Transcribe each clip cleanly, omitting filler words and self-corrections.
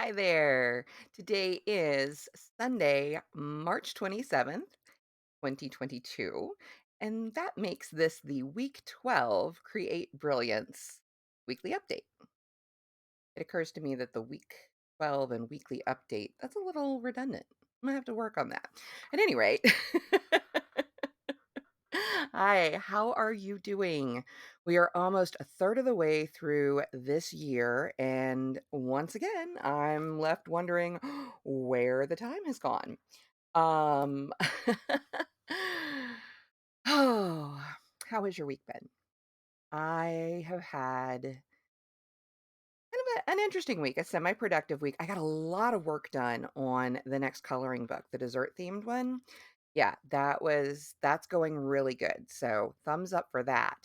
Hi there. Today is Sunday, March 27th, 2022, and that makes this the week 12 Create Brilliance weekly update. It occurs to me that the week 12 and weekly update, that's a little redundant. I'm gonna have to work on that. At any rate, hi, how are you doing? We are almost a third of the way through this year, and once again, I'm left wondering where the time has gone. Um, oh, how has your week been? I have had an interesting week, a semi-productive week. I got a lot of work done on the next coloring book, the dessert themed one. Yeah, that's going really good. So thumbs up for that.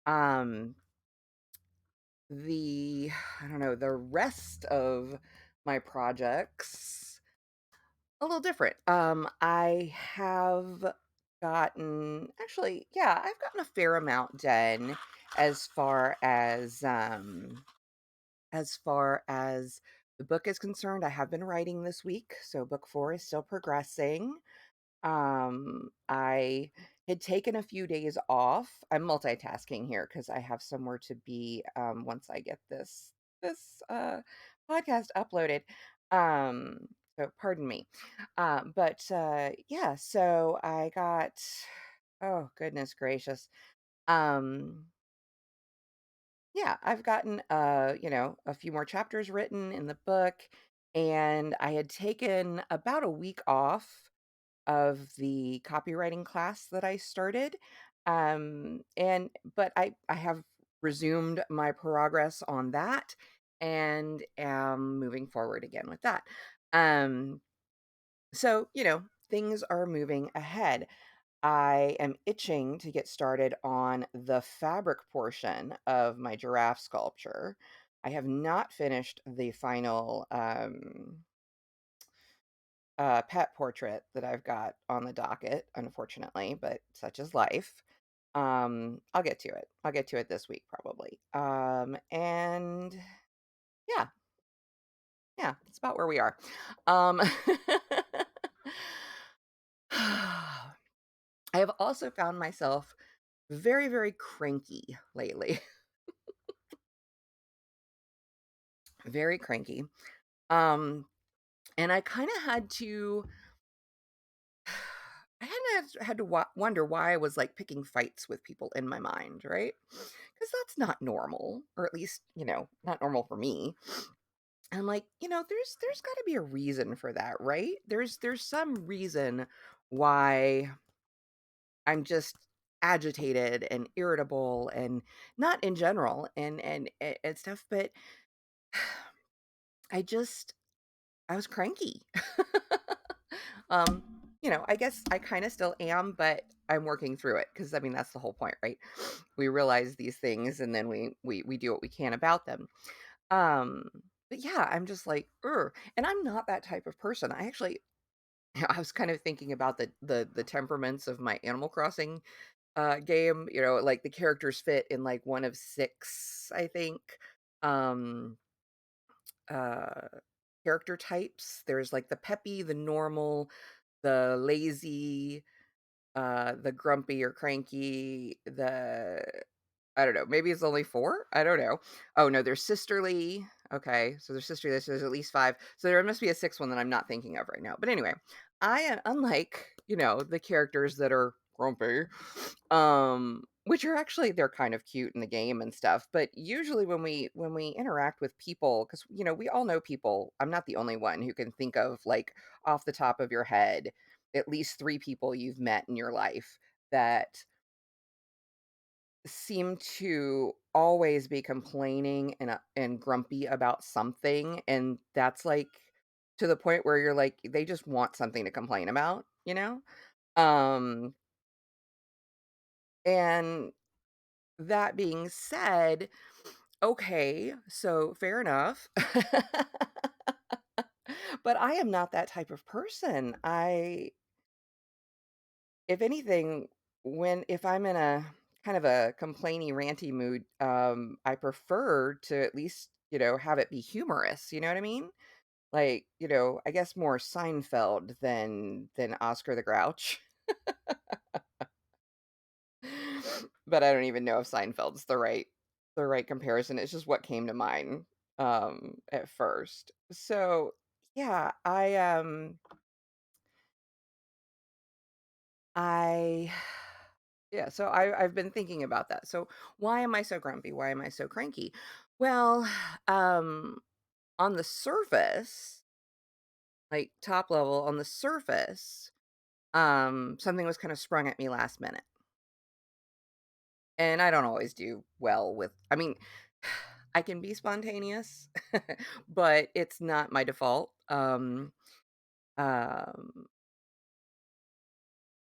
Um, the I don't know, the rest of my projects a little different. I have gotten actually, yeah, I've gotten a fair amount done as far as the book is concerned. I have been writing this week, so book 4 is still progressing. I had taken a few days off. I'm multitasking here because I have somewhere to be once I get this podcast uploaded. So pardon me. But yeah, so I got oh goodness gracious. Um yeah, I've gotten a few more chapters written in the book, and I had taken about a week off of the copywriting class that I started. And but I have resumed my progress on that and am moving forward again with that. Um, so, things are moving ahead. I am itching to get started on the fabric portion of my giraffe sculpture. I have not finished the final pet portrait that I've got on the docket, unfortunately, but such is life. I'll get to it. I'll get to it this week probably. And yeah, yeah, that's about where we are. Um, I have also found myself very, very cranky lately. Very cranky. Um, and I kind of had to I had to wonder why I was like picking fights with people in my mind, right? Because that's not normal, or at least not normal for me. And I'm like, there's got to be a reason for that, right? There's some reason why I'm just agitated and irritable and not in general and stuff, but I just I was cranky. I guess I kind of still am, but I'm working through it because I mean that's the whole point, right? We realize these things and then we do what we can about them. Um, but yeah, I'm just like, and I'm not that type of person. I actually I was kind of thinking about the temperaments of my Animal Crossing game, like the characters fit in like one of six, I think. Um uh Character types. There's like the peppy, the normal, the lazy, the grumpy or cranky, the I don't know, maybe it's only 4? I don't know. Oh, no, there's sisterly. Okay, so there's sisterly, so there's at least 5. So there must be a 6th one that I'm not thinking of right now. But anyway, I am unlike, the characters that are grumpy, which are actually they're kind of cute in the game and stuff, but usually when we interact with people, because we all know people, I'm not the only one who can think of, like, off the top of your head, at least 3 people you've met in your life that seem to always be complaining and grumpy about something, and that's, like, to the point where you're like, they just want something to complain about, you know? Um, and that being said, okay, so fair enough. But I am not that type of person. If anything, if I'm in a kind of a complainy, ranty mood, I prefer to at least, have it be humorous, you know what I mean? Like, I guess more Seinfeld than Oscar the Grouch. But I don't even know if Seinfeld's the right comparison. It's just what came to mind at first. So, yeah, I yeah, so I've been thinking about that. So, why am I so grumpy? Why am I so cranky? Well, um on the surface, like top level on the surface, something was kind of sprung at me last minute. And I don't always do well with, I mean, I can be spontaneous, but it's not my default. Um, and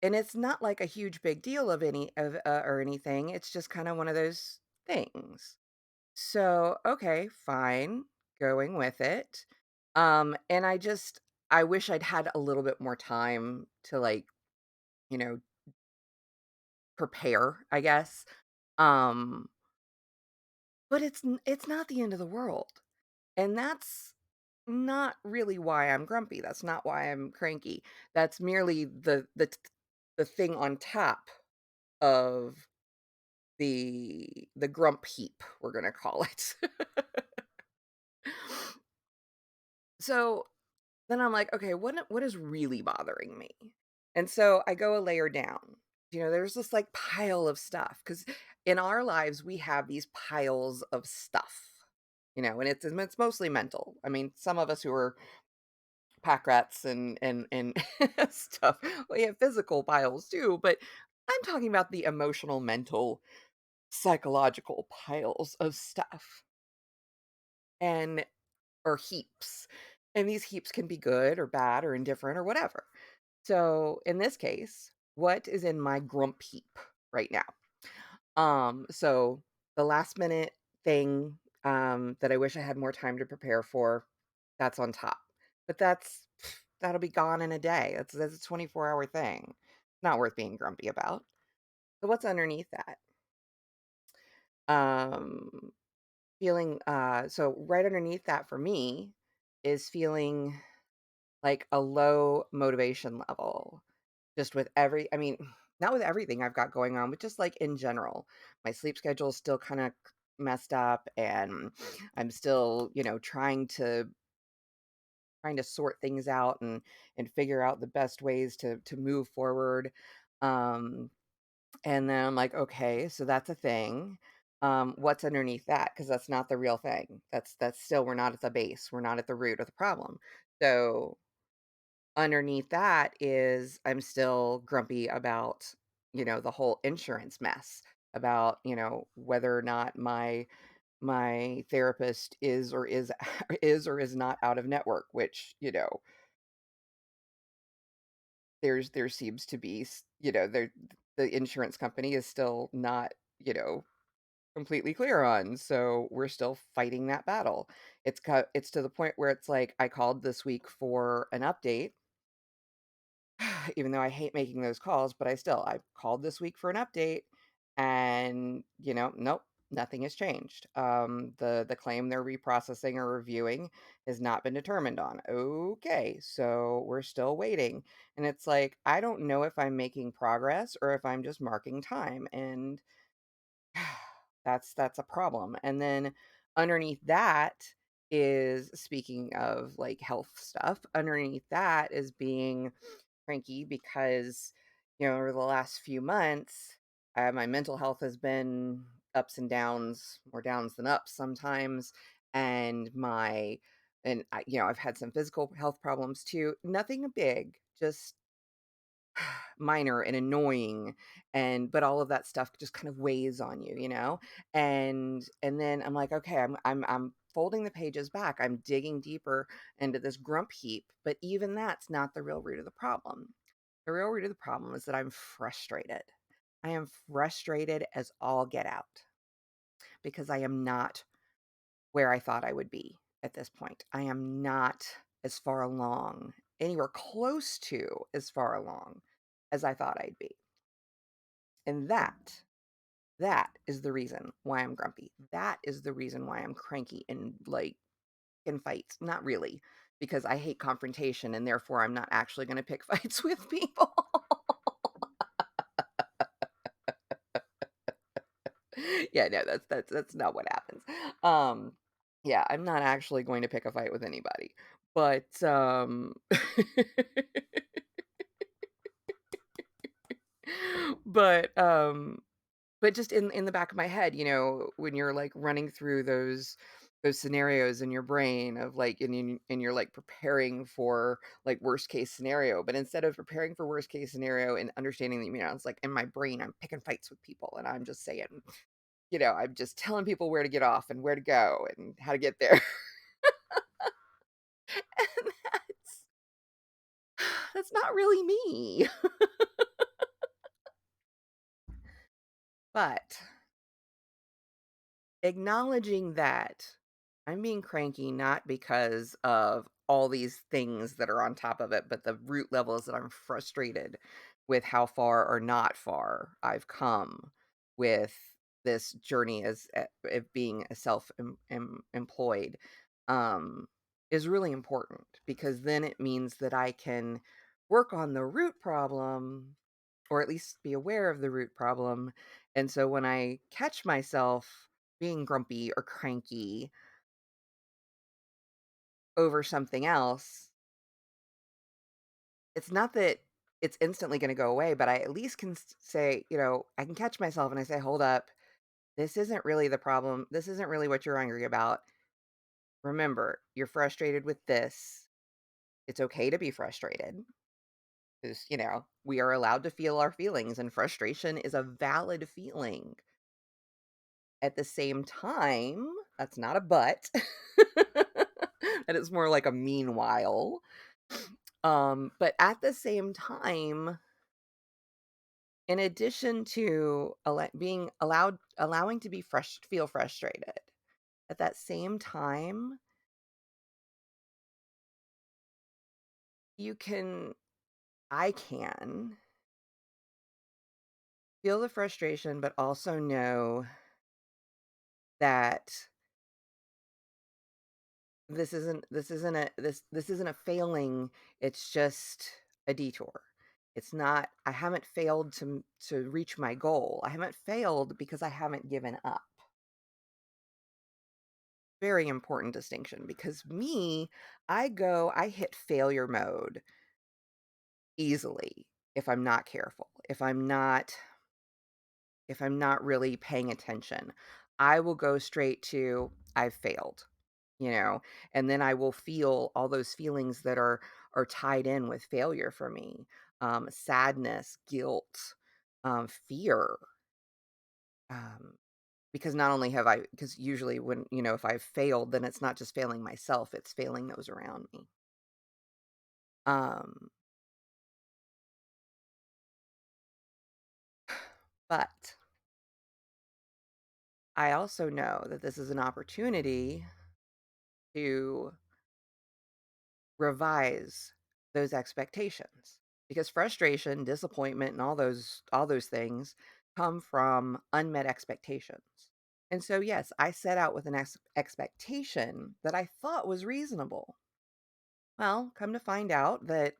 it's not like a huge big deal of any of or anything. It's just kind of one of those things. So, okay, fine, going with it. And I wish I'd had a little bit more time to like, you know, prepare, I guess. Um, but it's not the end of the world. And that's not really why I'm grumpy. That's not why I'm cranky. That's merely the thing on top of the grump heap, we're gonna call it. So then I'm like, okay, what is really bothering me? And so I go a layer down. There's this like pile of stuff because in our lives we have these piles of stuff. And it's mostly mental. I mean, some of us who are pack rats and stuff, we have physical piles too, but I'm talking about the emotional, mental, psychological piles of stuff and or heaps. And these heaps can be good or bad or indifferent or whatever. So in this case, what is in my grump heap right now? So the last minute thing that I wish I had more time to prepare for, that's on top. But that'll be gone in a day. That's a 24-hour thing. Not worth being grumpy about. So what's underneath that? Um Feeling so right underneath that for me is feeling like a low motivation level. Just with I mean, not with everything I've got going on, but just like in general. My sleep schedule is still kind of messed up and I'm still, trying to sort things out and figure out the best ways to move forward. Um and then I'm like, okay, so that's a thing. What's underneath that? Because that's not the real thing. That's still, we're not at the base. We're not at the root of the problem. So underneath that is I'm still grumpy about, the whole insurance mess, about, whether or not my therapist is or is is or is not out of network, which, there seems to be, the insurance company is still not, completely clear on. So we're still fighting that battle. It's to the point where it's like I called this week for an update even though I hate making those calls, but I called this week for an update and, nope, nothing has changed. The claim they're reprocessing or reviewing has not been determined on. Okay, so we're still waiting. And it's like, I don't know if I'm making progress or if I'm just marking time. And that's a problem. And then underneath that is, speaking of like health stuff, underneath that is being cranky because, over the last few months, my mental health has been ups and downs, more downs than ups sometimes. And I've had some physical health problems too. Nothing big, just minor and annoying, but all of that stuff just kind of weighs on you. And then I'm like, okay, I'm folding the pages back, I'm digging deeper into this grump heap, but even that's not the real root of the problem. The real root of the problem is that I'm frustrated. I am frustrated as all get out because I am not where I thought I would be at this point. I am not as far along, anywhere close to as far along as I thought I'd be. And that is the reason why I'm grumpy. That is the reason why I'm cranky and like in fights. Not really. because I hate confrontation and therefore I'm not actually going to pick fights with people. Yeah, no, that's not what happens. Um, yeah, I'm not actually going to pick a fight with anybody. But but um but just in the back of my head, when you're like running through those scenarios in your brain of like and you're like preparing for like worst case scenario, but instead of preparing for worst case scenario and understanding that, it's like in my brain I'm picking fights with people and I'm just saying, I'm just telling people where to get off and where to go and how to get there. And that's not really me. But acknowledging that I'm being cranky not because of all these things that are on top of it, but the root level is that I'm frustrated with how far or not far I've come with this journey as of being a employed, um, is really important because then it means that I can work on the root problem or at least be aware of the root problem. And so when I catch myself being grumpy or cranky over something else, it's not that it's instantly going to go away, but I at least can say, I can catch myself and I say, hold up, this isn't really the problem. This isn't really what you're angry about. Remember, you're frustrated with this. It's okay to be frustrated because, we are allowed to feel our feelings, and frustration is a valid feeling. At the same time, that's not a but. And it's more like a meanwhile. But at the same time, in addition to being allowing to be feel frustrated, at that same time, you can, I can feel the frustration, but also know that this isn't a failing, it's just a detour. It's not, I haven't failed to reach my goal. I haven't failed because I haven't given up. Very important distinction because I hit failure mode easily if I'm not careful. If I'm not really paying attention. I will go straight to I've failed. you know and then I will feel all those feelings that are tied in with failure for me. Sadness, guilt, fear, um because not only have I because usually when if I've failed, then it's not just failing myself, it's failing those around me. um but I also know that this is an opportunity to revise those expectations, because frustration, disappointment, and all those things come from unmet expectations. And so yes, I set out with an expectation that I thought was reasonable. Well, come to find out that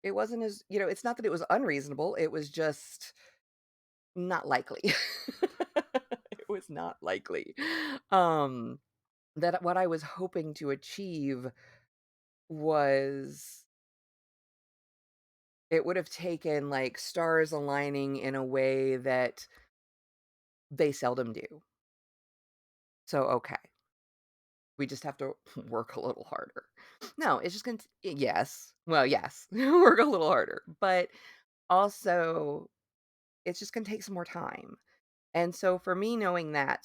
it wasn't it's not that it was unreasonable, it was just not likely. It was not likely. um that what I was hoping to achieve was it would have taken, like, stars aligning in a way that they seldom do. So, okay, we just have to work a little harder. No, it's just gonna yes. Well, yes, work a little harder, but also, it's just gonna take some more time. And so for me knowing that,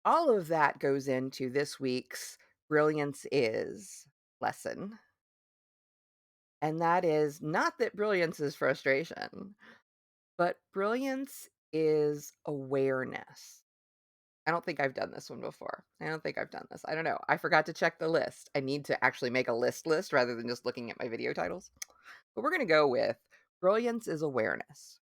all of that goes into this week's Brilliance is lesson, and that is not that brilliance is frustration, but brilliance is awareness. I don't think I've done this one before. I don't think I've done this. I don't know. I forgot to check the list. I need to actually make a list rather than just looking at my video titles. But we're going to go with brilliance is awareness,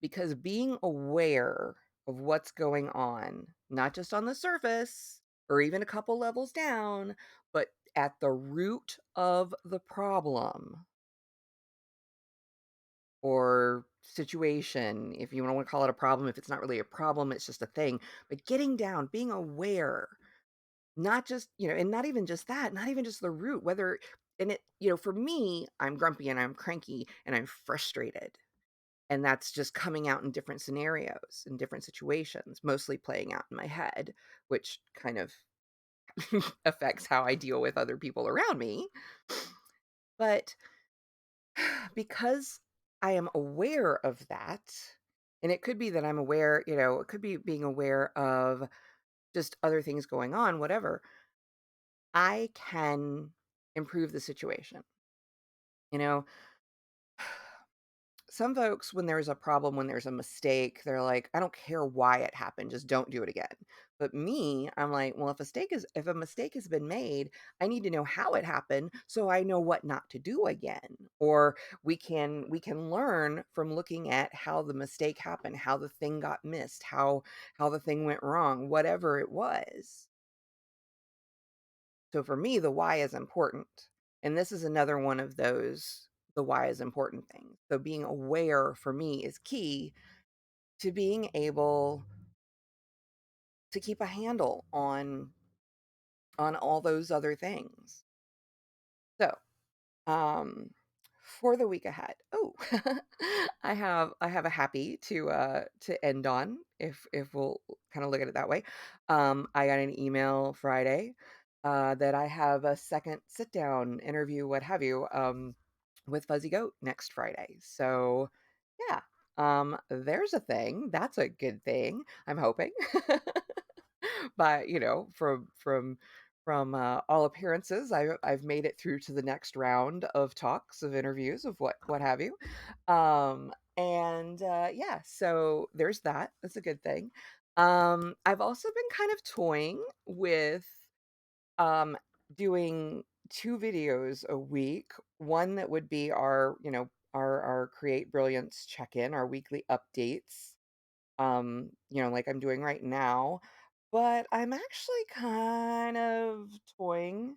because being aware of what's going on, not just on the surface or even a couple levels down, but at the root of the problem or situation, if you don't want to call it a problem, if it's not really a problem, it's just a thing. But getting down, being aware, not just, and not even just that, not even just the root, whether, and it, for me, I'm grumpy and I'm cranky and I'm frustrated. And that's just coming out in different scenarios, in different situations, mostly playing out in my head, which kind of affects how I deal with other people around me. But because I am aware of that, and it could be that I'm aware, it could be being aware of just other things going on, whatever, I can improve the situation. You know, some folks, when there's a problem, when there's a mistake, they're like, I don't care why it happened, just don't do it again. But me, I'm like, well, if a mistake has been made, I need to know how it happened so I know what not to do again. Or we can learn from looking at how the mistake happened, how the thing got missed, how the thing went wrong, whatever it was. So for me, the why is important. And this is another one of those, the why is important things. So being aware for me is key to being able to keep a handle on all those other things. So, um for the week ahead. Oh, I have a happy to end on, if we'll kind of look at it that way. I got an email Friday that I have a second sit down interview, what have you, with Fuzzy Goat next Friday. So, yeah. There's a thing. That's a good thing, I'm hoping. But from all appearances, I've made it through to the next round of talks, of interviews, of what have you. And yeah, so there's that. That's a good thing. I've also been kind of toying with um doing two videos a week. One that would be our Create Brilliance check-in, our weekly updates, like I'm doing right now. But I'm actually kind of toying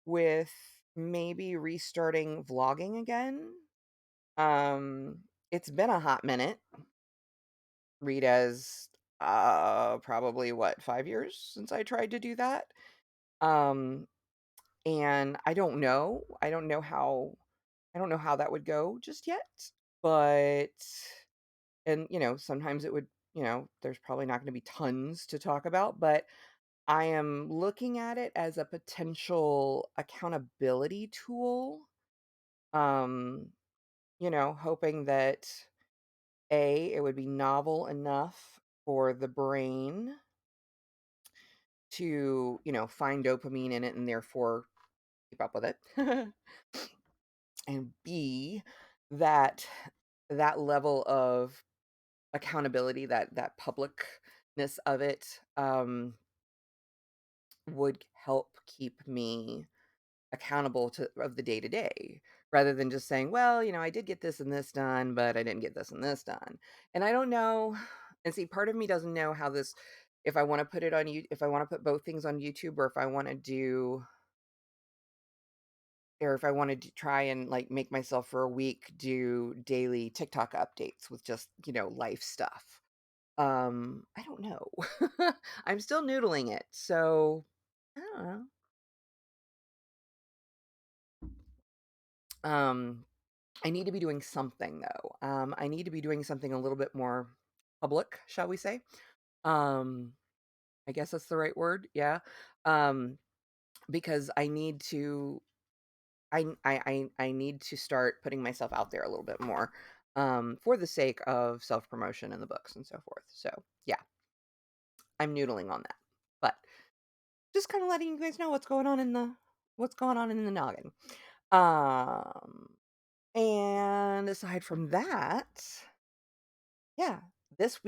with maybe restarting vlogging again. Um, it's been a hot minute. Rita's probably what, 5 years since I tried to do that. Um, and I don't know how that would go just yet. But and sometimes it would, there's probably not going to be tons to talk about, but I am looking at it as a potential accountability tool. Um, hoping that it would be novel enough for the brain to, find dopamine in it and therefore keep up with it. And B, that that level of accountability, that publicness of it, would help keep me accountable to of the day to day, rather than just saying, well, I did get this and this done, but I didn't get this and this done. And I don't know. And see, part of me doesn't know how this, if I want to put it on you, if I want to put both things on YouTube, or if I want to do, or if I wanted to try and like make myself for a week do daily TikTok updates with just, life stuff. I don't know. I'm still noodling it. So I don't know. Um, I need to be doing something though. I need to be doing something a little bit more public, shall we say? Um, I guess that's the right word. Yeah. Um, because I need to start putting myself out there a little bit more, for the sake of self-promotion in the books and so forth. So yeah, I'm noodling on that. But just kind of letting you guys know what's going on in the noggin. Um, and aside from that, yeah, this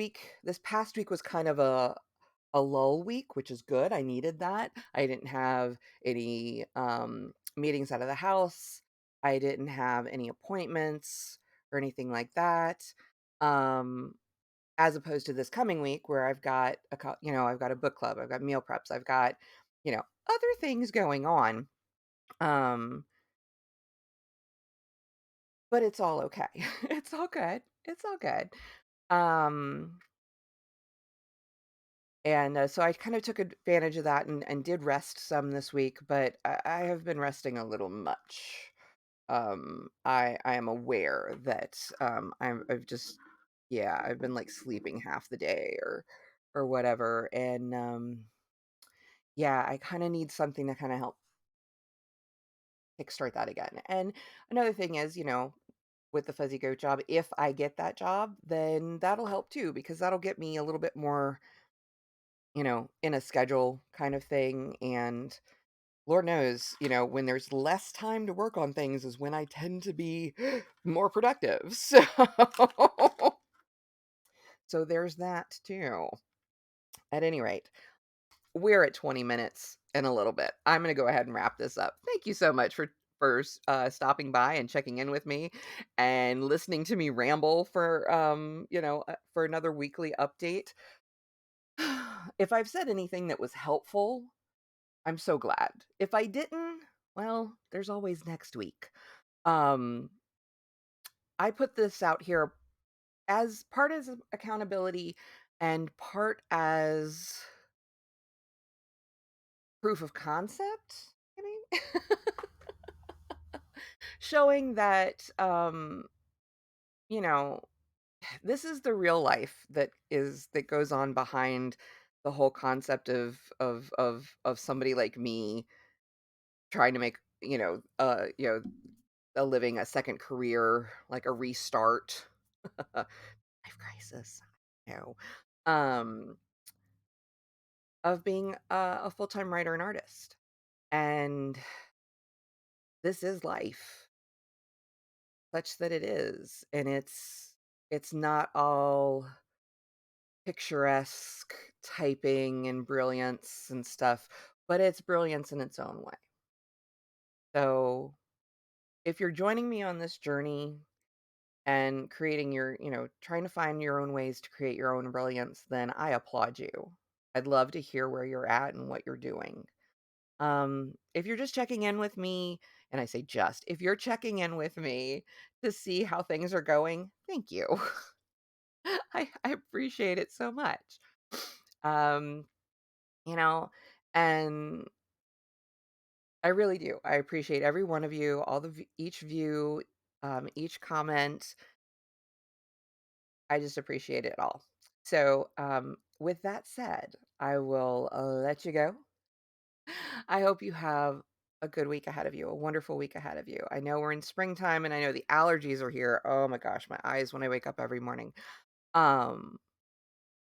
past week was kind of a lull week, which is good. I needed that. I didn't have any meetings out of the house. I didn't have any appointments or anything like that. Um, as opposed to this coming week where I've got a book club, I've got meal preps, I've got, other things going on. Um, but it's all okay. It's all good. It's all good. Um, and so I kind of took advantage of that and did rest some this week, but I have been resting a little much. I am aware that I've just, yeah, I've been like sleeping half the day or whatever, and yeah, I kind of need something to kind of help kickstart that again. And another thing is, with the fuzzy goat job, if I get that job, then that'll help too, because that'll get me a little bit more, in a schedule kind of thing. And Lord knows, when there's less time to work on things is when I tend to be more productive. So there's that too. At any rate, we're at 20 minutes and a little bit. I'm going to go ahead and wrap this up. Thank you so much for stopping by and checking in with me and listening to me ramble for another weekly update. If I've said anything that was helpful, I'm so glad. If I didn't, well, there's always next week. Um, I put this out here as part as accountability and part as proof of concept, maybe? Showing that, you know, this is the real life that goes on behind the whole concept of somebody like me trying to make, a living, a second career, like a restart, life crisis. No. Um, of being a full-time writer and artist. And this is life, such that it is. And it's not all picturesque typing and brilliance and stuff, but it's brilliance in its own way. So if you're joining me on this journey and creating trying to find your own ways to create your own brilliance, then I applaud you. I'd love to hear where you're at and what you're doing. If you're just checking in with me, and I say just, if you're checking in with me to see how things are going, thank you. I appreciate it so much. Um, you know, and I really do. I appreciate every one of you, each view, each comment. I just appreciate it all. So, with that said, I will let you go. I hope you have a good week ahead of you, a wonderful week ahead of you. I know we're in springtime and I know the allergies are here. Oh my gosh, my eyes when I wake up every morning. Um,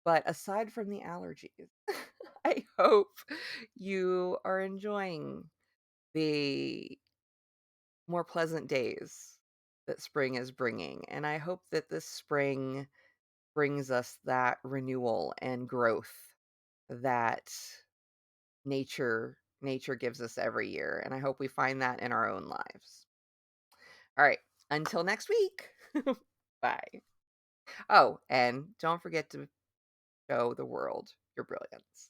but aside from the allergies, I hope you are enjoying the more pleasant days that spring is bringing. And I hope that this spring brings us that renewal and growth that nature gives us every year, and I hope we find that in our own lives. All right, until next week. Bye. Oh, and don't forget to show the world your brilliance.